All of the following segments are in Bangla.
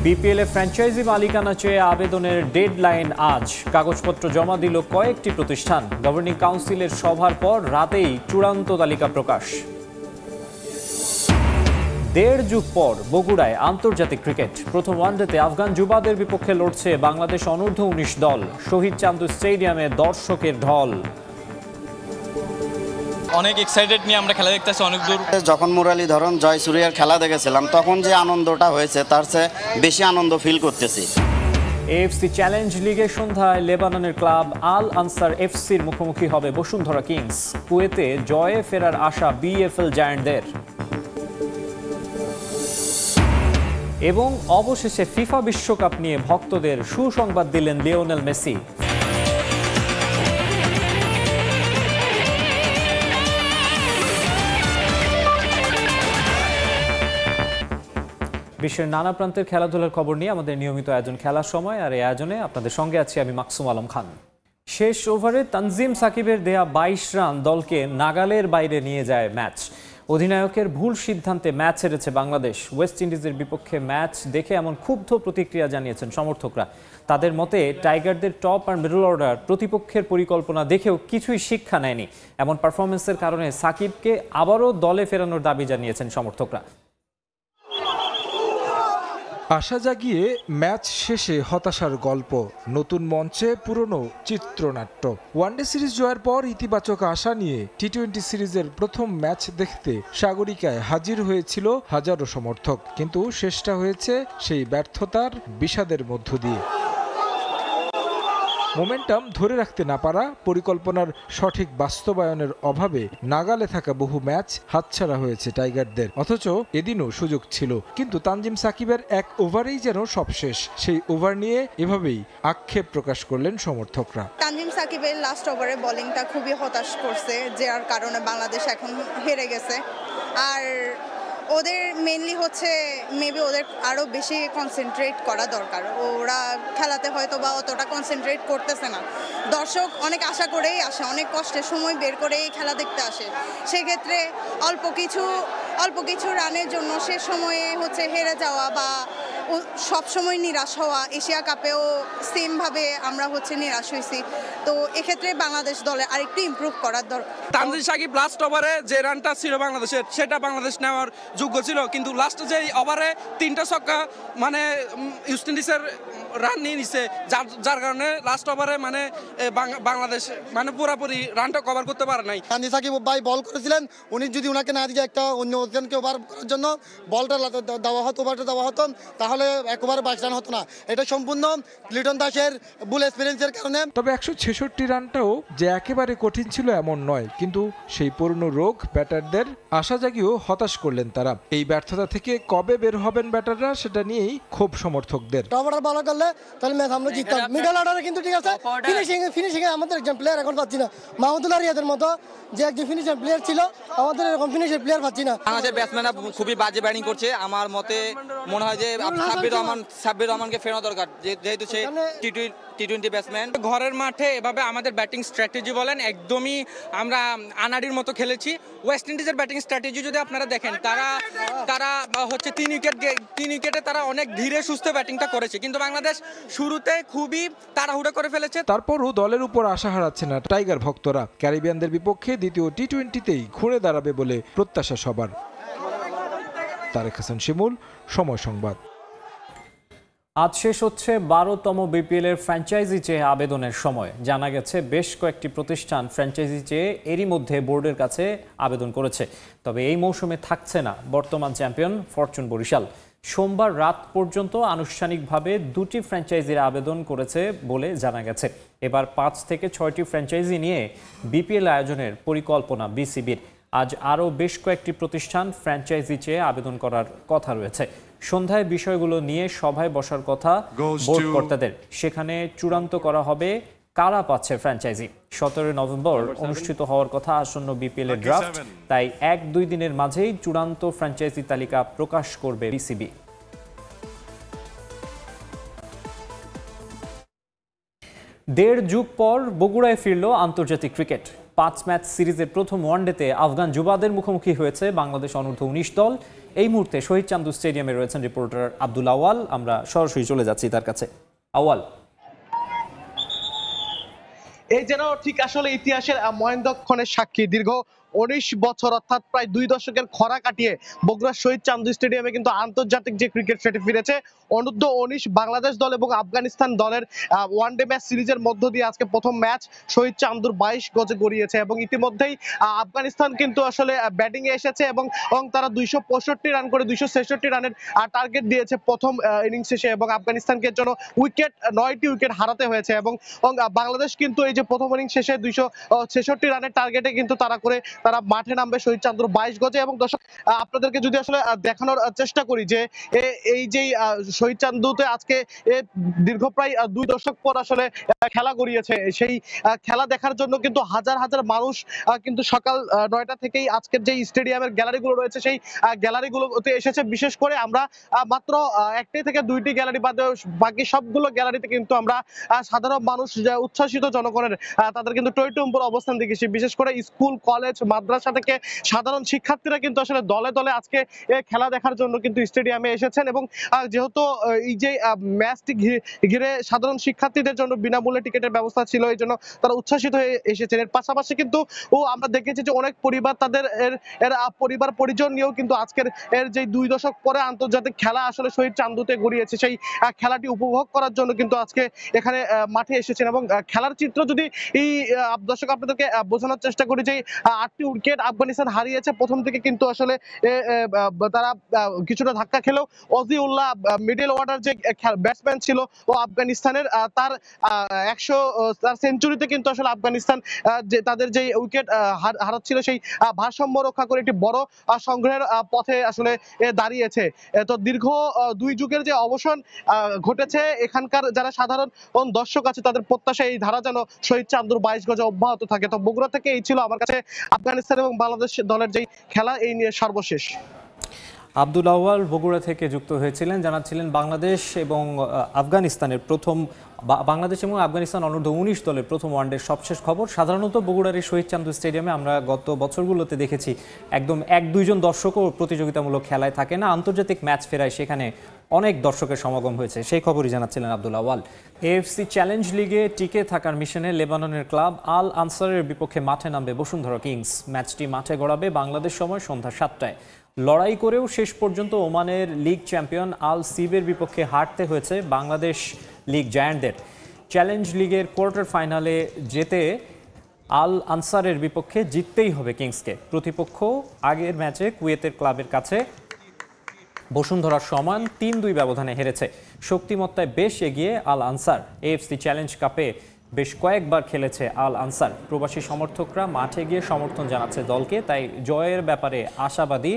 বিপিএল এ ফ্র্যাঞ্চাইজি মালিকানা চেয়ে আবেদনের ডেডলাইন আজ। কাগজপত্র জমা দিল কয়েকটি প্রতিষ্ঠান। গভর্নিং কাউন্সিলের সভার পর রাতেই চূড়ান্ত তালিকা প্রকাশ। দেড় যুগ পর বগুড়ায় আন্তর্জাতিক ক্রিকেট। প্রথম ওয়ানডেতে আফগান যুবাদের বিপক্ষে লড়ছে বাংলাদেশ অনূর্ধ্ব ১৯ দল। শহীদ চান্দু স্টেডিয়ামে দর্শকের ঢল। অনেক এক্সাইটেড নিয়ে আমরা খেলা দেখতেছি অনেক দূর। যখন মুরালীধরন জয়সূর্যের খেলা দেখেছিলাম তখন যে আনন্দটা হয়েছে তার চেয়ে বেশি আনন্দ ফিল করতেছি। এএফসি চ্যালেঞ্জ লিগের সন্ধ্যায় লেবাননের ক্লাব আল আনসার এফসির মুখোমুখি হবে বসুন্ধরা কিংস। কুয়েতে জয়ে ফেরার আশা বিএফএল জায়ান্টদের। এবং অবশেষে ফিফা বিশ্বকাপ নিয়ে ভক্তদের সুসংবাদ দিলেন লিওনেল মেসি। বিশ্বের নানা প্রান্তের খেলাধুলার খবর নিয়ে আমাদের নিয়মিত আয়োজন খেলার সময়, আর এই আয়োজনে আপনাদের সঙ্গে আছি আমি মাকসুম আলম খান। শেষ ওভারে তানজিম সাকিবের দেয়া ২২ রান দলকে নাগালের বাইরে নিয়ে যায় ম্যাচ। অধিনায়কের ভুল সিদ্ধান্তে ম্যাচ হেরেছে বাংলাদেশ। ওয়েস্ট ইন্ডিজের বিপক্ষে ম্যাচ দেখে এমন ক্ষুব্ধ প্রতিক্রিয়া জানিয়েছেন সমর্থকরা। তাদের মতে টাইগারদের টপ আর মিডল অর্ডার প্রতিপক্ষের পরিকল্পনা দেখেও কিছুই শিক্ষা নেয়নি। এমন পারফরমেন্সের কারণে সাকিবকে আবারও দলে ফেরানোর দাবি জানিয়েছেন সমর্থকরা। আশা জাগিয়ে ম্যাচ শেষে হতাশার গল্প, নতুন মঞ্চে পুরনো চিত্রনাট্য। ওয়ানডে সিরিজ জয়ের পর ইতিবাচক আশা নিয়ে টি-20 সিরিজের প্রথম ম্যাচ দেখতে সাগরিকায় হাজির হয়েছিল হাজারো সমর্থক, কিন্তু শেষটা হয়েছে সেই ব্যর্থতার বিষাদের মধ্য দিয়ে। মোমেন্টাম ধরে রাখতে না পারা, পরিকল্পনার সঠিক বাস্তবায়নের অভাবে নাগালে থাকা বহু ম্যাচ হাতছাড়া হয়েছে টাইগারদের। অথচ এদিনও সুযোগ ছিল, কিন্তু তানজিম সাকিবের এক ওভারেই যেন সব শেষ। সেই ওভার নিয়ে এভাবেই আক্ষেপ প্রকাশ করলেন সমর্থকরা। তানজিম সাকিবের লাস্ট ওভারে বোলিংটা খুবই হতাশ করছে, যার কারণে বাংলাদেশ এখন হেরে গেছে। আর ওদের মেনলি হচ্ছে মেবি ওদের আরও বেশি কনসেন্ট্রেট করা দরকার। ওরা খেলাতে হয়তো বা অতটা কনসেন্ট্রেট করতেছে না। দর্শক অনেক আশা করেই আসে, অনেক কষ্টের সময় বের করেই খেলা দেখতে আসে। সেক্ষেত্রে অল্প কিছু রানের জন্য সে সময়ে হচ্ছে হেরে যাওয়া বা সবসময় নিরাশ হওয়া। এশিয়া কাপেও সেমভাবে আমরা হচ্ছে নিরাশ হয়েছি। তো এক্ষেত্রে বাংলাদেশ দলের আরেকটু ইমপ্রুভ করার দরকার। তানজিম সাকিব লাস্ট ওভারে যে রানটা ছিল বাংলাদেশের, সেটা বাংলাদেশ নেওয়ার যোগ্য ছিল, কিন্তু লাস্ট যে ওভারে 3টা ছক্কা মানে ওয়েস্ট ইন্ডিজের রান নিয়ে নিছে, যার কারণে লাস্ট ওভারে মানে বাংলাদেশ মানে পুরোপুরি রানটা কভার করতে পারে নাই। তানজিম সাকিব ভাই বল করেছিলেন, উনি যদি ওনাকে না দিয়ে একটা অন্য ওজনকে ওভার করার জন্য বলটা দেওয়া হতো, ওভারটা দেওয়া হতো, তাহলে একবারে 22 রান হতো না। এটা সম্পূর্ণ লিটন দাসের ভুল এক্সপিরিয়েন্সের কারণে। তবে 166 রানটাও যে একেবারে কঠিন ছিল এমন নয়, কিন্তু সেই পুরনো রোগ ব্যাটারদের আশা জাগিয়েও হতাশ করলেন তারা। এই ব্যর্থতা থেকে কবে বের হবেন ব্যাটাররা, সেটা নিয়েই ক্ষোভ সমর্থকদের। টপ অর্ডার ভালো করলে তাহলে ম্যাচ আমরা জিততাম। মিডল অর্ডারে কিন্তু ঠিক আছে, ফিনিশিং এ আমাদের একজন প্লেয়ার এখন পাচ্ছি না। মাহমুদুল্লাহ রিয়াদের মতো যে একজন ফিনিশার প্লেয়ার ছিল, আমাদের এরকম ফিনিশার প্লেয়ার পাচ্ছি না। বাংলাদেশের ব্যাটসম্যানরা খুবই বাজে ব্যাটিং করছে। আমার মতে মনে হয় যে সাব্বির রহমানকে ফেরানো দরকার, যেহেতু সে টি-20 ব্যাটসম্যান। ঘরের মাঠে এভাবে আমাদের ব্যাটিং স্ট্র্যাটেজি বলেন একদমই আমরা আনাড়ির মতো খেলেছি। ওয়েস্ট ইন্ডিজের ব্যাটিং স্ট্র্যাটেজি যদি আপনারা দেখেন, তারা হচ্ছে 3 উইকেটে তারা অনেক ধীরে সুস্থে ব্যাটিংটা করেছে, কিন্তু বাংলাদেশ শুরুতে খুবই তাড়াহুড়ো করে ফেলেছে। তারপরও দলের উপর আশা হারাচ্ছে না টাইগার ভক্তরা। ক্যারিবিয়ানদের বিপক্ষে দ্বিতীয় টি-20তেই ঘুরে দাঁড়াবে বলে প্রত্যাশা সবার। তারেক হাসান শিমুল, সময় সংবাদ। আজ শেষ হচ্ছে 12তম বিপিএল এর ফ্র্যাঞ্চাইজি চেয়ে আবেদনের সময়। জানা গেছে বেশ কয়েকটি প্রতিষ্ঠান ফ্র্যাঞ্চাইজি চেয়ে এরই মধ্যে বোর্ডের কাছে আবেদন করেছে। তবে এই মৌসুমে থাকছে না বর্তমান চ্যাম্পিয়ন ফরচুন বরিশাল। সোমবার রাত পর্যন্ত আনুষ্ঠানিকভাবে 2টি ফ্র্যাঞ্চাইজির আবেদন করেছে বলে জানা গেছে। এবার 5 থেকে 6টি ফ্র্যাঞ্চাইজি নিয়ে বিপিএল আয়োজনের পরিকল্পনা বিসিবির। আজ আরও বেশ কয়েকটি প্রতিষ্ঠান ফ্র্যাঞ্চাইজি চেয়ে আবেদন করার কথা রয়েছে। সন্ধ্যায় বিষয়গুলো নিয়ে সভায় বসার কথা বোর্ড কর্তাদের। সেখানে চূড়ান্ত করা হবে কারা পাচ্ছে ফ্র্যাঞ্চাইজি। 17 নভেম্বর অনুষ্ঠিত হওয়ার কথা আসন্ন বিপিএল এর ড্রাফট, তাই 1-2 দিনের মাঝেই চূড়ান্ত ফ্র্যাঞ্চাইজি তালিকা প্রকাশ করবে বিসিবি। দেড় যুগ পর বগুড়ায় ফিরল আন্তর্জাতিক ক্রিকেট। 5 ম্যাচ সিরিজের প্রথম ওয়ানডেতে আফগান যুবাদের মুখোমুখি হয়েছে বাংলাদেশ অনূর্ধ্ব-19 দল। এই মুহূর্তে শহীদ চান্দু স্টেডিয়ামে রয়েছেন রিপোর্টার আব্দুল আওয়াল। আমরা সরাসরি চলে যাচ্ছি তার কাছে। আওয়াল, এই যেন ঠিক আসলে ইতিহাসের মহেন্দ্রক্ষণের সাক্ষী। দীর্ঘ 19 বছর অর্থাৎ প্রায় 2 দশকের খরা কাটিয়ে বগুড়া শহীদ চান্দু স্টেডিয়ামে কিন্তু আন্তর্জাতিক যে ক্রিকেট সেটি ফিরেছে। অনূর্ধ্ব-19 বাংলাদেশ দল এবং আফগানিস্তান দলের ওয়ানডে ম্যাচ সিরিজের মধ্য দিয়ে আজকে প্রথম ম্যাচ শহীদ চান্দুর 22 গজে গড়িয়েছে এবং ইতিমধ্যেই আফগানিস্তান কিন্তু আসলে ব্যাটিং এ এসেছে এবং তারা 265 রান করে 266 রানের টার্গেট দিয়েছে প্রথম ইনিংস শেষে এবং আফগানিস্তানকে জন্য 9টি উইকেট হারাতে হয়েছে এবং বাংলাদেশ কিন্তু এই যে প্রথম ইনিংস শেষে 266 রানের টার্গেটে কিন্তু তারা মাঠে নামবে শহীদ চান্দুর 22 গজে। এবং দর্শক, আপনাদেরকে যদি আসলে দেখানোর চেষ্টা করি যে এই যে শহীদ চান্দুতে আজকে দীর্ঘ প্রায় 2 দশক পর আসলে খেলা গড়িয়েছে, সেই খেলা দেখার জন্য কিন্তু হাজার হাজার মানুষ কিন্তু সকাল 9টা থেকেই আজকের যে স্টেডিয়ামের গ্যালারিগুলো রয়েছে সেই গ্যালারিগুলোতে এসেছে। বিশেষ করে আমরা মাত্র 1টি থেকে 2টি গ্যালারি বাদে বাকি সবগুলো গ্যালারিতে কিন্তু আমরা সাধারণ মানুষ উচ্ছ্বাসিত জনগণের তাদের কিন্তু টইটুম্বর অবস্থান দেখেছি। বিশেষ করে স্কুল, কলেজ, মাদ্রাসা থেকে সাধারণ শিক্ষার্থীরা কিন্তু আসলে দলে দলে আজকে খেলা দেখার জন্য কিন্তু স্টেডিয়ামে এসেছেন এবং যেহেতু এই যে ম্যাচটি ঘিরে সাধারণ শিক্ষার্থীদের জন্য বিনামূল্যে টিকিটের ব্যবস্থা ছিল, এই জন্য তারা উচ্ছ্বাসিত হয়ে এসেছেন। এর পাশাপাশি কিন্তু আমরা দেখেছি যে অনেক পরিবার তাদের এর পরিবার পরিজন নিয়েও কিন্তু আজকের যে 2 দশক পরে আন্তর্জাতিক খেলা আসলে শহীদ চান্দুতে গড়িয়েছে সেই খেলাটি উপভোগ করার জন্য কিন্তু আজকে এখানে মাঠে এসেছেন। এবং খেলার চিত্র যদি এই দর্শক আপনাদেরকে বোঝানোর চেষ্টা করি যে 8টি উইকেট আফগানিস্তান হারিয়েছে। প্রথম থেকে কিন্তু আসলে তারা কিছুটা ধাক্কা খেলেও অজিউল্লাহ মিডল অর্ডার যে ব্যাটসম্যান ছিল ও আফগানিস্তানের তার সেঞ্চুরিতে কিন্তু আসলে আফগানিস্তান যে তাদের যে উইকেট হারাচ্ছিল সেই ভারসাম্য রক্ষা করে একটি বড় সংগ্রহের পথে আসলে দাঁড়িয়েছে। তো দীর্ঘ 2 যুগের যে অবসান ঘটেছে, এখানকার যারা সাধারণ দর্শক আছে তাদের প্রত্যাশা এই ধারা যেন শহীদ চান্দুর 22 গজে অব্যাহত থাকে। তো বগুড়া থেকে এই ছিল আমার কাছে আফগানিস্তান এবং বাংলাদেশ দলের যে খেলা এই নিয়ে সর্বশেষ। আব্দুল আওয়াল বগুড়া থেকে যুক্ত হয়েছিলেন, জানাচ্ছিলেন বাংলাদেশ এবং আফগানিস্তানের বাংলাদেশ এবং আফগানিস্তান অনূর্ধ্ব-19 দলের প্রথম ওয়ানডের সবশেষ খবর। সাধারণত বগুড়ার এই শহীদ চান্দু স্টেডিয়ামে আমরা গত বছরগুলোতে দেখেছি একদম 1-2 জন দর্শকও প্রতিযোগিতামূলক খেলায় থাকে না, আন্তর্জাতিক ম্যাচ ফেরায় সেখানে অনেক দর্শকের সমাগম হয়েছে, সেই খবরই জানাচ্ছিলেন আব্দুল আওয়াল। এএফসি চ্যালেঞ্জ লিগে টিকে থাকার মিশনে লেবাননের ক্লাব আল আনসারের বিপক্ষে মাঠে নামবে বসুন্ধরা কিংস। ম্যাচটি মাঠে গড়াবে বাংলাদেশ সময় সন্ধ্যা 7টায়। লড়াই করেও শেষ পর্যন্ত ওমানের লিগ চ্যাম্পিয়ন আল সিবের বিপক্ষে হারতে হয়েছে বাংলাদেশ লিগ জায়ান্টদের। চ্যালেঞ্জ লিগের কোয়ার্টার ফাইনালে যেতে আল আনসারের বিপক্ষে জিততেই হবে কিংসকে। প্রতিপক্ষ আগের ম্যাচে কুয়েতের ক্লাবের কাছে বসুন্ধরার সমান 3-2 ব্যবধানে হেরেছে। শক্তিমত্তায় বেশ এগিয়ে আল আনসার। এএফসি চ্যালেঞ্জ কাপে বেশ কয়েকবার খেলেছে আল আনসার। প্রবাসী সমর্থকরা মাঠে গিয়ে সমর্থন জানাচ্ছে দলকে, তাই জয়ের ব্যাপারে আশাবাদী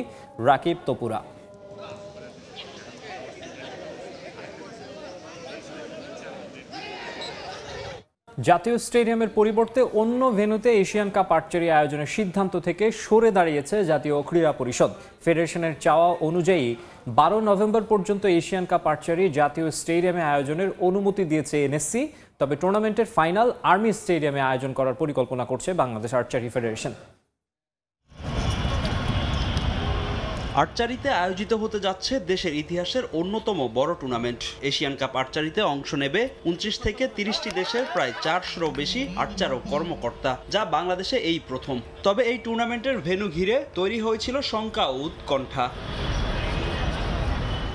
রাকিব তপুরা। জাতীয় স্টেডিয়ামের পরিবর্তে অন্য ভেন্যুতে এশিয়ান কাপ আর্চারি আয়োজনের সিদ্ধান্ত থেকে সরে দাঁড়িয়েছে জাতীয় ক্রীড়া পরিষদ। ফেডারেশনের চাওয়া অনুযায়ী 12 নভেম্বর পর্যন্ত এশিয়ান কাপ আর্চারি জাতীয় স্টেডিয়ামে আয়োজনের অনুমতি দিয়েছে এনএসসি। তবে টুর্নামেন্টের ফাইনাল আর্মি স্টেডিয়ামে আয়োজন করার পরিকল্পনা করছে বাংলাদেশ আর্চারি ফেডারেশন। আর্চারিতে আয়োজিত হতে যাচ্ছে দেশের ইতিহাসের অন্যতম বড় টুর্নামেন্ট। এশিয়ান কাপ আর্চারিতে অংশ নেবে 29 থেকে 30টি দেশের প্রায় 400-ও বেশি আর্চার ও কর্মকর্তা, যা বাংলাদেশে এই প্রথম। তবে এই টুর্নামেন্টের ভেন্যু ঘিরে তৈরি হয়েছিল শঙ্কা ও উৎকণ্ঠা।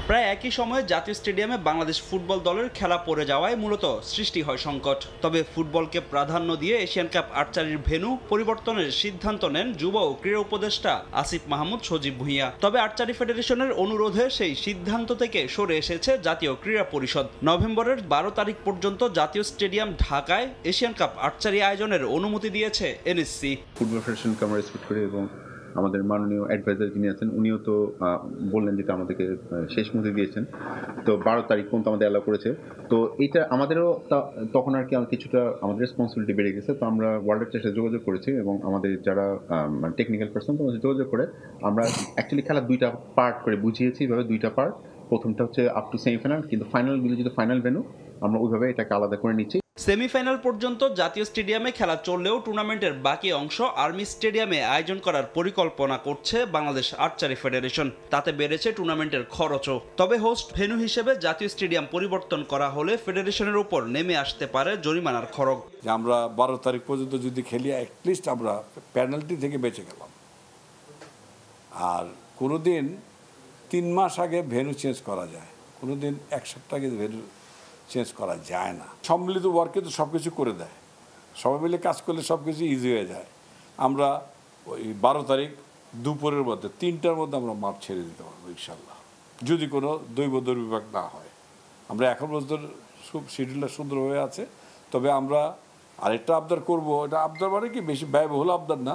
প্রায় একই সময়ে জাতীয় স্টেডিয়ামে বাংলাদেশ ফুটবল দলের খেলা পড়ে যাওয়ায় মূলত সৃষ্টি হয় সংকট। তবে ফুটবলকে প্রাধান্য দিয়ে এশিয়ান কাপ আর্চারির ভেন্যু পরিবর্তনের সিদ্ধান্ত নেন যুব ও ক্রীড়া উপদেষ্টা আসিফ মাহমুদ সজীব ভুঁইয়া। তবে আর্চারি ফেডারেশনের অনুরোধে সেই সিদ্ধান্ত থেকে সরে এসেছে জাতীয় ক্রীড়া পরিষদ। নভেম্বরের 12 তারিখ পর্যন্ত জাতীয় স্টেডিয়াম ঢাকায় এশিয়ান কাপ আর্চারি আয়োজনের অনুমতি দিয়েছে এনএসসি। ফুটবল ফেডারেশনকে আমরা রেসপেক্ট করি এবং আমাদের মাননীয় অ্যাডভাইজার যিনি আছেন উনিও তো বললেন যেটা আমাদেরকে শেষ মধ্যে দিয়েছেন। তো 12 তারিখ পর্যন্ত আমাদের অ্যালাউ করেছে। তো এটা আমাদেরও তখন আর কি কিছুটা আমাদের রেসপন্সিবিলিটি বেড়ে গেছে। তো আমরা ওয়ার্ল্ডের সাথে যোগাযোগ করেছি এবং আমাদের যারা টেকনিক্যাল পার্সন তাদের যোগাযোগ করে আমরা অ্যাকচুয়ালি খেলা 2টা পার্ট করে বুঝিয়েছি। এইভাবে 2টা পার্ট, প্রথমটা হচ্ছে আপ টু সেমিফাইনাল, কিন্তু ফাইনালগুলো যেহেতু ফাইনাল ভেন্যু আমরা ওইভাবে এটাকে আলাদা করে নিচ্ছি। সেমিফাইনাল পর্যন্ত জাতীয় স্টেডিয়ামে খেলা চললেও টুর্নামেন্টের বাকি অংশ আর্মি স্টেডিয়ামে আয়োজন করার পরিকল্পনা করছে বাংলাদেশ আর্চারি ফেডারেশন। তাতে বেড়েছে টুর্নামেন্টের খরচও। তবে হোস্ট ভেন্যু হিসেবে জাতীয় স্টেডিয়াম পরিবর্তন করা হলে ফেডারেশনের উপর নেমে আসতে পারে জরিমানার খরচ। আমরা 12 তারিখ পর্যন্ত যদি খেলি অ্যাটলিস্ট আমরা পেনাল্টি থেকে বেঁচে গেলাম। আর কোনোদিন 3 মাস আগে ভেন্যু চেঞ্জ করা যায়, কোনোদিন 1 সপ্তাহ আগে ভেন্যু চেঞ্জ করা যায় না। সম্মিলিত ওয়ার্কে তো সব কিছু করে দেয়, সবাই মিলে কাজ করলে সব কিছু ইজি হয়ে যায়। আমরা ওই 12 তারিখ দুপুরের মধ্যে 3টার মধ্যে আমরা মাঠ ছেড়ে দিতে পারবো ইনশাল্লাহ, যদি কোনো দৈব দুর্বিপাক না হয়। আমরা এখন পর্যন্ত শিডিউলটা সুন্দর হয়ে আছে। তবে আমরা আরেকটা আবদার করব, এটা আবদার মানে কি বেশি ব্যয়বহুল আবদার না,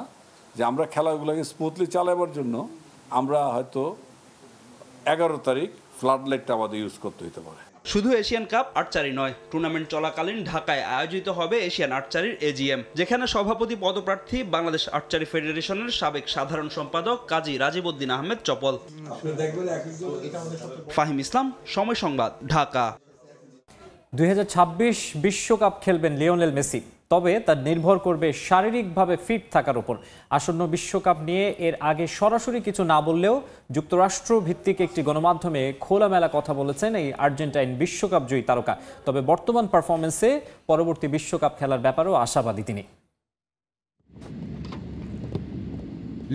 যে আমরা খেলাগুলোকে স্মুথলি চালাবার জন্য আমরা হয়তো 11 তারিখ ফ্লাড লাইটটা আমাদের ইউজ করতে হতে পারে। শুধু এশিয়ান কাপ আর্চারি নয়, টুর্নামেন্ট চলাকালীন ঢাকায় আয়োজিত হবে এশিয়ান আর্চারির এজিএম, যেখানে সভাপতি পদপ্রার্থী বাংলাদেশ আর্চারি ফেডারেশনের সাবেক সাধারণ সম্পাদক কাজী রাজিবউদ্দিন আহমেদ চপল। ফাহিম ইসলাম, সময় সংবাদ, ঢাকা। 2026 বিশ্বকাপ খেলবেন লিওনেল মেসি, তবে তা নির্ভর করবে শারীরিকভাবে ফিট থাকার উপর। আসন্ন বিশ্বকাপ নিয়ে এর আগে সরাসরি কিছু না বললেও যুক্তরাষ্ট্র ভিত্তিক একটি গণমাধ্যমে খোলামেলা কথা বলেছেন এই আর্জেন্টাইন বিশ্বকাপ জয়ী তারকা। তবে বর্তমান পারফরমেন্সে পরবর্তী বিশ্বকাপ খেলার ব্যাপারেও আশাবাদী তিনি।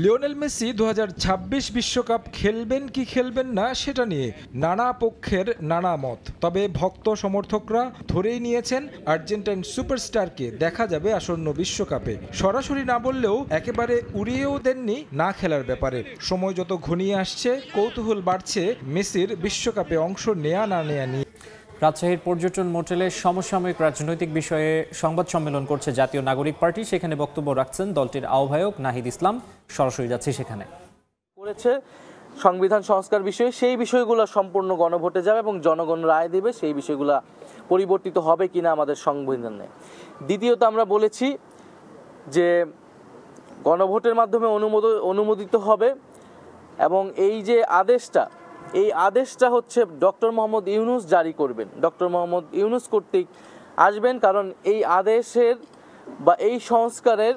লিওনেল মেসি 2026 বিশ্বকাপ খেলবেন কি খেলবেন না সেটা নিয়ে নানা পক্ষের নানা মত। তবে ভক্ত সমর্থকরা ধরেই নিয়েছেন আর্জেন্টাইন সুপারস্টারকে দেখা যাবে আসন্ন বিশ্বকাপে। সরাসরি না বললেও একেবারে উড়িয়েও দেননি না খেলার ব্যাপারে। সময় যত ঘনিয়ে আসছে কৌতূহল বাড়ছে মেসির বিশ্বকাপে অংশ নেয়া না নেয়া নিয়ে। রাজশাহীর পর্যটন মোটেলে সমসাময়িক রাজনৈতিক বিষয়ে সংবাদ সম্মেলন করছে জাতীয় নাগরিক পার্টি। সেখানে বক্তব্য রাখছেন দলটির আহ্বায়ক নাহিদ ইসলাম। সরাসরি যাচ্ছে সেখানে। করেছে সংবিধান সংস্কার বিষয়ে, সেই বিষয়গুলো সম্পূর্ণ গণভোটে যাবে এবং জনগণ রায় দেবে সেই বিষয়গুলো পরিবর্তিত হবে কিনা আমাদের সংবিধানে। দ্বিতীয়ত আমরা বলেছি যে গণভোটের মাধ্যমে অনুমোদিত হবে এবং এই যে আদেশটা, এই আদেশটা হচ্ছে ডক্টর মোহাম্মদ ইউনূস জারি করবেন। ডক্টর মোহাম্মদ ইউনূস কর্তৃক আসবেন, কারণ এই আদেশের বা এই সংস্কারের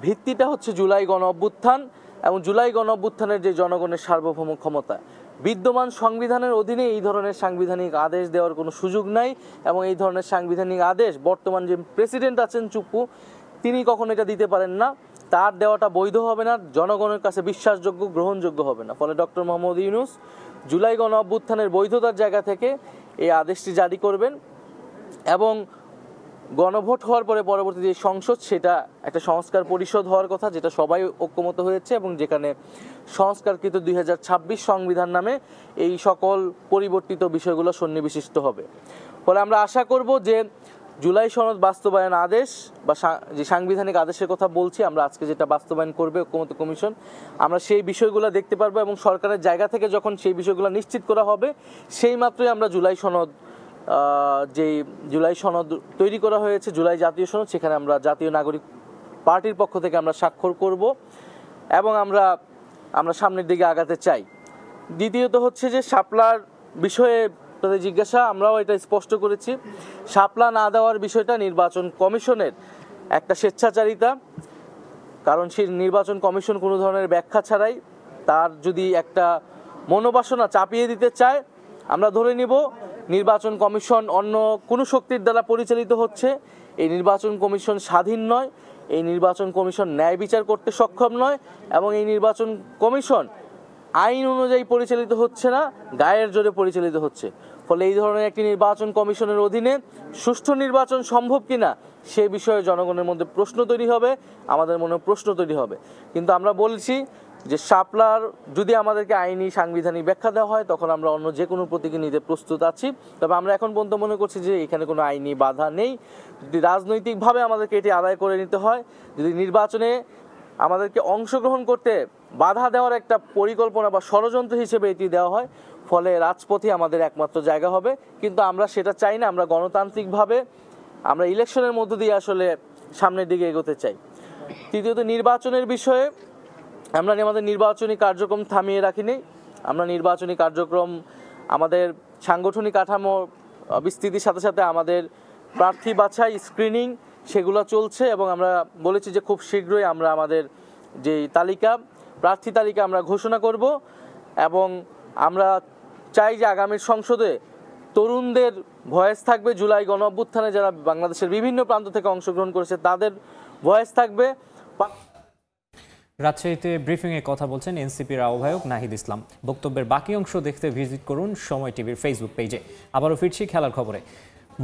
ভিত্তিটা হচ্ছে জুলাই গণ অভ্যুত্থান এবং জুলাই গণ অভ্যুত্থানের যে জনগণের সার্বভৌম ক্ষমতা। বিদ্যমান সংবিধানের অধীনে এই ধরনের সাংবিধানিক আদেশ দেওয়ার কোনো সুযোগ নাই এবং এই ধরনের সাংবিধানিক আদেশ বর্তমান যে প্রেসিডেন্ট আছেন চুপ্পু, তিনি কখনো এটা দিতে পারেন না। তার দেওয়াটা বৈধ হবে না, জনগণের কাছে বিশ্বাসযোগ্য, গ্রহণযোগ্য হবে না। ফলে ডক্টর মোহাম্মদ ইউনূস জুলাই গণ অভ্যুত্থানের বৈধতার জায়গা থেকে এই আদেশটি জারি করবেন এবং গণভোট হওয়ার পরে পরবর্তী যে সংসদ, সেটা একটা সংস্কার পরিষদ হওয়ার কথা, যেটা সবাই ঐক্যমত হয়েছে এবং যেখানে সংস্কারকৃত 2026 সংবিধান নামে এই সকল পরিবর্তিত বিষয়গুলো সন্নিবিষ্ট হবে। ফলে আমরা আশা করব যে জুলাই সনদ বাস্তবায়ন আদেশ বা যে সাংবিধানিক আদেশের কথা বলছি আমরা আজকে, যেটা বাস্তবায়ন করবে ঐক্যমত্য কমিশন, আমরা সেই বিষয়গুলো দেখতে পারবো এবং সরকারের জায়গা থেকে যখন সেই বিষয়গুলো নিশ্চিত করা হবে সেই মাত্রই আমরা জুলাই সনদ, যেই জুলাই সনদ তৈরি করা হয়েছে, জুলাই জাতীয় সনদ, সেখানে আমরা জাতীয় নাগরিক পার্টির পক্ষ থেকে আমরা স্বাক্ষর করব এবং আমরা সামনের দিকে আগাতে চাই। দ্বিতীয়ত হচ্ছে যে শাপলার বিষয়ে তাদের জিজ্ঞাসা, আমরাও এটা স্পষ্ট করেছি, শাপলা না দেওয়ার বিষয়টা নির্বাচন কমিশনের একটা স্বেচ্ছাচারিতা। কারণ সেই নির্বাচন কমিশন কোনো ধরনের ব্যাখ্যা ছাড়াই তার যদি একটা মনোবাসনা চাপিয়ে দিতে চায়, আমরা ধরে নিব নির্বাচন কমিশন অন্য কোনো শক্তির দ্বারা পরিচালিত হচ্ছে। এই নির্বাচন কমিশন স্বাধীন নয়, এই নির্বাচন কমিশন ন্যায় বিচার করতে সক্ষম নয় এবং এই নির্বাচন কমিশন আইন অনুযায়ী পরিচালিত হচ্ছে না, গায়ের জোরে পরিচালিত হচ্ছে। ফলে এই ধরনের একটি নির্বাচন কমিশনের অধীনে সুষ্ঠু নির্বাচন সম্ভব কিনা সে বিষয়ে জনগণের মধ্যে প্রশ্ন তৈরি হবে, আমাদের মনে প্রশ্ন তৈরি হবে। কিন্তু আমরা বলছি যে শাপলার যদি আমাদেরকে আইনি সাংবিধানিক ব্যাখ্যা দেওয়া হয় তখন আমরা অন্য যে কোনো প্রতীকে নিতে প্রস্তুত আছি। তবে আমরা এখন পর্যন্ত মনে করছি যে এখানে কোনো আইনি বাধা নেই। যদি রাজনৈতিকভাবে আমাদেরকে এটি আদায় করে নিতে হয়, যদি নির্বাচনে আমাদেরকে অংশগ্রহণ করতে বাধা দেওয়ার একটা পরিকল্পনা বা ষড়যন্ত্র হিসেবে এটি দেওয়া হয়, ফলে রাজপথই আমাদের একমাত্র জায়গা হবে। কিন্তু আমরা সেটা চাই না, আমরা গণতান্ত্রিকভাবে আমরা ইলেকশনের মধ্য দিয়ে আসলে সামনের দিকে এগোতে চাই। তৃতীয়ত নির্বাচনের বিষয়ে আমরা আমাদের নির্বাচনী কার্যক্রম থামিয়ে রাখিনি। আমরা নির্বাচনী কার্যক্রম, আমাদের সাংগঠনিক কাঠামো বিস্তৃতির সাথে সাথে আমাদের প্রার্থী বাছাই স্ক্রিনিং সেগুলো চলছে এবং আমরা বলেছি যে খুব শীঘ্রই আমরা আমাদের যে প্রার্থী তালিকা আমরা ঘোষণা করব এবং আমরা চাই যে আগামী সংসদে তরুণদের ভয়েস থাকবে। জুলাই গণ অভ্যুত্থানে যারা বাংলাদেশের বিভিন্ন প্রান্ত থেকে অংশগ্রহণ করেছে তাদের ভয়েস থাকবে। রাজশাহীতে ব্রিফিংয়ে কথা বলছেন এনসিপির আহ্বায়ক নাহিদ ইসলাম। বক্তব্যের বাকি অংশ দেখতে ভিজিট করুন সময় টিভির ফেসবুক পেজে। আবারও ফিরছি খেলার খবরে।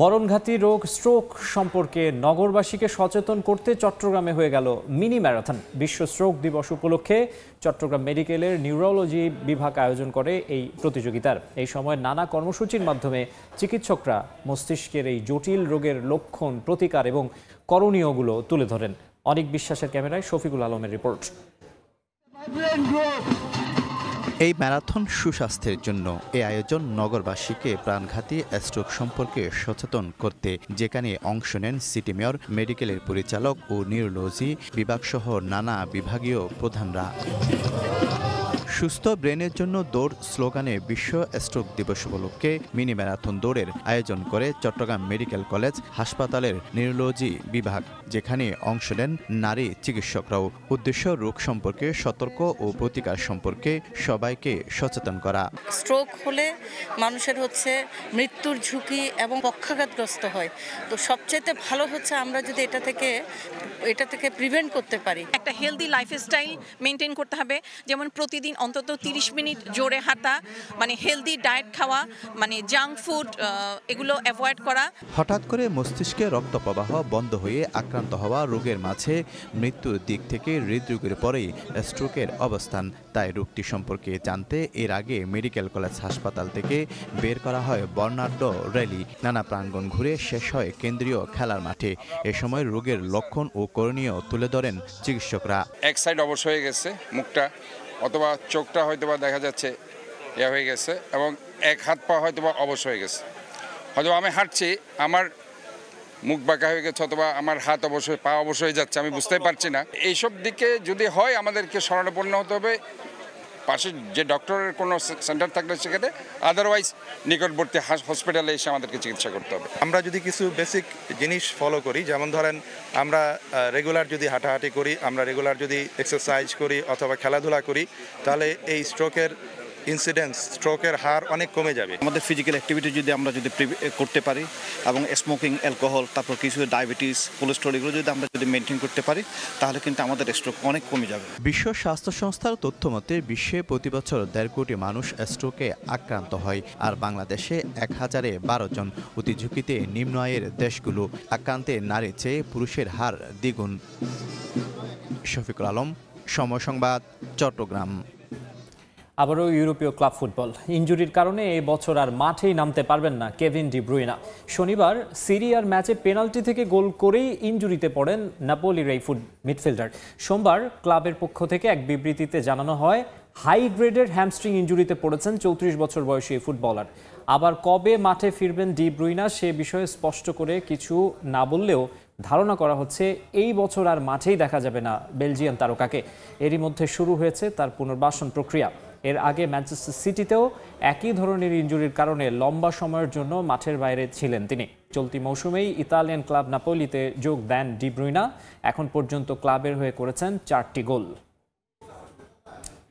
মরণঘাতী রোগ স্ট্রোক সম্পর্কে নগরবাসীকে সচেতন করতে চট্টগ্রামে হয়ে গেল মিনি ম্যারাথন। বিশ্ব স্ট্রোক দিবস উপলক্ষে চট্টগ্রাম মেডিকেলের নিউরোলজি বিভাগ আয়োজন করে এই প্রতিযোগিতার। এই সময় নানা কর্মসূচির মাধ্যমে চিকিৎসকরা মস্তিষ্কের এই জটিল রোগের লক্ষণ, প্রতিকার এবং করণীয়গুলো তুলে ধরেন। অনেক বিশ্বাসের ক্যামেরায় শফিকুল আলমের রিপোর্ট। এই ম্যারাথন সুস্বাস্থ্যের জন্য। এই আয়োজন নগরবাসীকে প্রাণঘাতী স্ট্রোক সম্পর্কে সচেতন করতে, যেখানে অংশ নেন সিটি মেয়র, মেডিকেলের পরিচালক ও নিউরোলজি বিভাগসহ নানা বিভাগীয় প্রধানরা। সুস্থ ব্রেনের জন্য দৌড় স্লোগানে বিশ্ব স্ট্রোক দিবস উপলক্ষে মিনি ম্যারাথন দৌড়ের আয়োজন করে চট্টগ্রাম মেডিকেল কলেজ হাসপাতালের নিউরোলজি বিভাগ, যেখানে অংশ নেন নারী চিকিৎসকরাও। উদ্দেশ্য রোগ সম্পর্কে সতর্ক ও প্রতিকার সম্পর্কে সবাইকে সচেতন করা। স্ট্রোক হলে মানুষের মৃত্যুর ঝুঁকি এবং পক্ষাঘাতগ্রস্ত হয়। তো সবচেয়ে ভালো হচ্ছে আমরা যদি এটা থেকে প্রিভেন্ট করতে পারি। একটা হেলদি লাইফস্টাইল মেনটেন করতে হবে, যেমন প্রতিদিন অন্তত 30 মিনিট জোরে হাঁটা, হেলদি ডায়েট খাওয়া, জাঙ্ক ফুড এগুলো অ্যাভয়েড করা। হঠাৎ করে মস্তিষ্কে রক্ত প্রবাহ বন্ধ হয়ে আক্রান্ত হওয়া রোগের মাঝে মৃত্যুর দিক থেকে হৃদরোগের পরেই স্ট্রোকের অবস্থান। তাই রোগটি সম্পর্কে জানতে এর আগে মেডিকেল কলেজ হাসপাতাল থেকে বের করা হয় বর্ণাঢ্য র্যালি। নানা প্রাঙ্গণ ঘুরে শেষ হয় কেন্দ্রীয় খেলার মাঠে। এ সময় রোগের লক্ষণ ও করণীয় তুলে ধরেন চিকিৎসকরা। এক সাইড অবশ হয়ে গেছে মুখটা, অথবা চোখটা হয়তোবা দেখা যাচ্ছে হয়ে গেছে, এবং এক হাত পা হয়তোবা অবশ হয়ে গেছে। হয়তো আমি হাঁটছি, আমার মুখ বাঁকা হয়ে গেছে, অথবা আমার হাত অবশ্যই পা অবশ হয়ে যাচ্ছে, আমি বুঝতে পারছি না। এইসব দিকে যদি হয় আমাদেরকে শরণাপন্ন হতে হবে পাশে যে ডক্টরের কোনো সেন্টার থাকলে সেখানে, আদারওয়াইজ নিকটবর্তী হসপিটালে এসে আমাদেরকে চিকিৎসা করতে হবে। আমরা যদি কিছু বেসিক জিনিস ফলো করি, যেমন ধরেন আমরা রেগুলার যদি হাঁটাহাঁটি করি, আমরা রেগুলার যদি এক্সারসাইজ করি অথবা খেলাধুলা করি, তাহলে এই স্ট্রোকের হার অনেক কমে যাবে। আমাদের ফিজিক্যাল অ্যাক্টিভিটি যদি আমরা করতে পারি, এবং স্মোকিং, অ্যালকোহল, তারপর কিছু ডায়াবেটিস, কোলেস্ট্রল, এগুলো যদি আমরা মেনটেন করতে পারি, তাহলে কিন্তু আমাদের স্ট্রোক অনেক কমে যাবে। বিশ্ব স্বাস্থ্য সংস্থার তথ্য মতে বিশ্বে প্রতি বছর 1.5 কোটি মানুষ স্ট্রোকে আক্রান্ত হয়, আর বাংলাদেশে 1012 জন। অতি ঝুঁকিতে নিম্ন আয়ের দেশগুলো। আক্রান্তে নারীর চেয়ে পুরুষের হার দ্বিগুণ। শফিকুল আলম, সময় সংবাদ, চট্টগ্রাম। আবারও ইউরোপীয় ক্লাব ফুটবল। ইনজুরির কারণে এই বছর আর মাঠেই নামতে পারবেন না কেভিন ডি ব্রুইনা। শনিবার সিরিয়ার ম্যাচে পেনাল্টি থেকে গোল করেই ইনজুরিতে পড়েন নাপোলির এই মিডফিল্ডার। সোমবার ক্লাবের পক্ষ থেকে এক বিবৃতিতে জানানো হয়, হাই গ্রেডের হ্যামস্ট্রিং ইনজুরিতে পড়েছেন 34 বছর বয়সী এই ফুটবলার। আবার কবে মাঠে ফিরবেন ডি ব্রুইনা সে বিষয়ে স্পষ্ট করে কিছু না বললেও ধারণা করা হচ্ছে এই বছর আর মাঠেই দেখা যাবে না বেলজিয়ান তারকাকে। এরই মধ্যে শুরু হয়েছে তার পুনর্বাসন প্রক্রিয়া। এর আগে ম্যানচেস্টার সিটিতেও একই ধরনের ইনজুরির কারণে লম্বা সময়ের জন্য মাঠের বাইরে ছিলেন তিনি। চলতি মৌসুমেই ইতালিয়ান ক্লাব নাপোলিতে যোগ দেন ডি ব্রুইনা। এখন পর্যন্ত ক্লাবের হয়ে করেছেন 4টি গোল।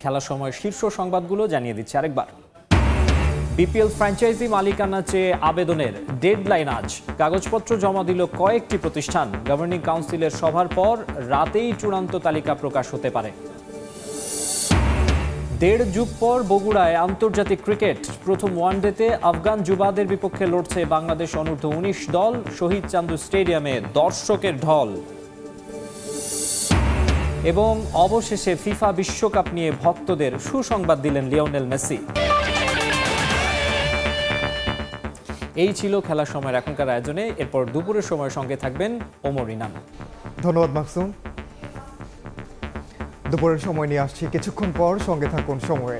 খেলার সময় শীর্ষ সংবাদগুলো জানিয়ে দিচ্ছে আরেকবার। বিপিএল ফ্র্যাঞ্চাইজি মালিকানা চেয়ে আবেদনের ডেডলাইন আজ। কাগজপত্র জমা দিল কয়েকটি প্রতিষ্ঠান। গভর্নিং কাউন্সিলের সভার পর রাতেই চূড়ান্ত তালিকা প্রকাশ হতে পারে। 1.5 যুগ পর বগুড়ায় আন্তর্জাতিক ক্রিকেট। প্রথম ওয়ানডেতে আফগান যুবাদের বিপক্ষে লড়ছে বাংলাদেশ অনূর্ধ্ব 19 দল। শহীদ চান্দু স্টেডিয়ামে দর্শকের ঢল। এবং অবশেষে ফিফা বিশ্বকাপ নিয়ে ভক্তদের সুসংবাদ দিলেন লিওনেল মেসি। এই ছিল খেলার সময়ের এখনকার আয়োজনে। এরপর দুপুরের সময় সঙ্গে থাকবেন ওমর ইনাম। ধন্যবাদ মাকসুম। দুপুরের সময় নিয়ে আসছি কিছুক্ষণ পর, সঙ্গে থাকুন সময়ে।